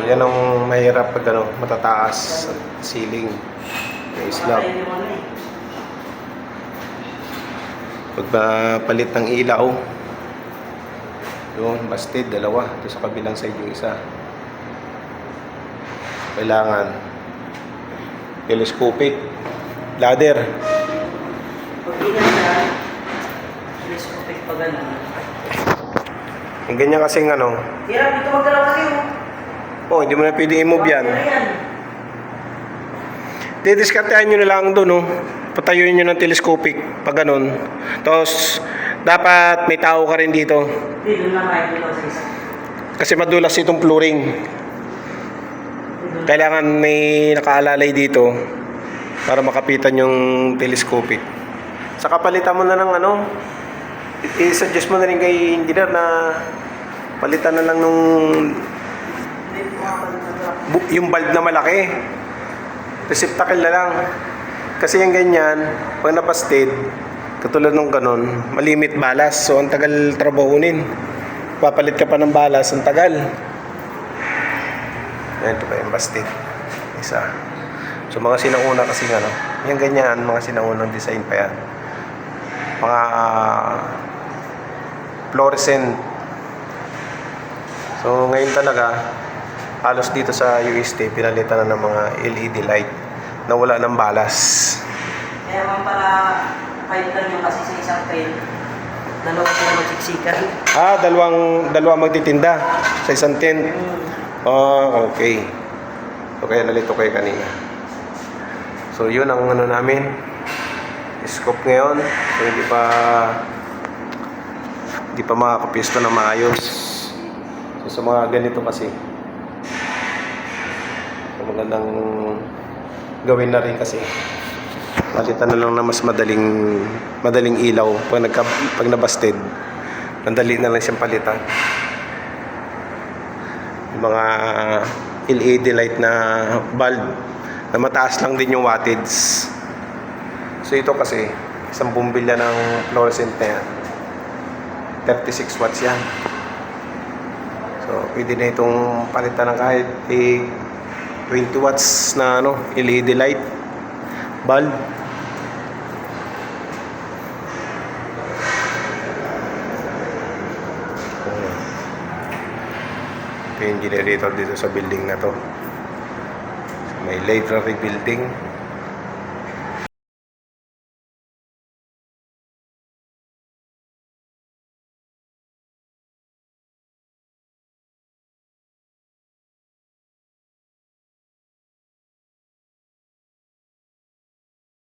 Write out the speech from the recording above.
yan ang mahirap pag ano, matataas ceiling. Yung slab. Pagpapalit ng ilaw, yun, busted, dalawa. Ito sa kabilang side yung isa. Kailangan telescopic ladder. Pag ginagawa, telescopic pa gano'n. Yung ganyan kasing ano, Hirap dito magdalaw kasi oh, hindi mo na pwede i-move yan. Didiskartehan nyo na lang doon, no? Patayuin nyo ng telescopic pag ganun. Tapos, dapat may tao ka rin dito. Hindi, doon lang kayo dito sa isa. Kasi madulas itong flooring. Kailangan may nakaalalay dito para makapitan yung telescopic. Saka palitan mo na ng ano, i-suggest mo na rin kay engineer na palitan na lang nung yung bulb na malaki. Receptacle na lang. Kasi yung ganyan, pag napasted, katulad nung ganon, malimit balas. So, ang tagal trabahunin. Papalit ka pa ng balas, ang tagal. Ayan, ito pa yung busted. Isa. So, mga sinauna kasi ano, yung ganyan, mga sinaunang design pa yan. Mga fluorescent. So, ngayon talaga, halos dito sa UST, pinalitan na ng mga LED light na wala ng balas. Kaya man para 5 lang yung kasi sa isang train. Dalawa sila magsiksikan. Dalawang magtitinda sa isang tent. Okay. So, kaya nalito kayo kanina. So, yun ang ano namin. Scope ngayon. So, hindi pa makakapisto na maayos. So, sa mga ganito kasi, so, magandang gawin na rin kasi. Palitan na lang na mas madaling ilaw. Pag nabasted, madali na lang siyang palitan. Yung mga LED light na bulb na mataas lang din yung wattage. So ito kasi isang bumbilya ng fluorescent na yan, 36 watts yan. So pwede na itong palitan ng kahit 20 watts na ano, LED light bulb. Ito yung generator dito sa building na to. May library building.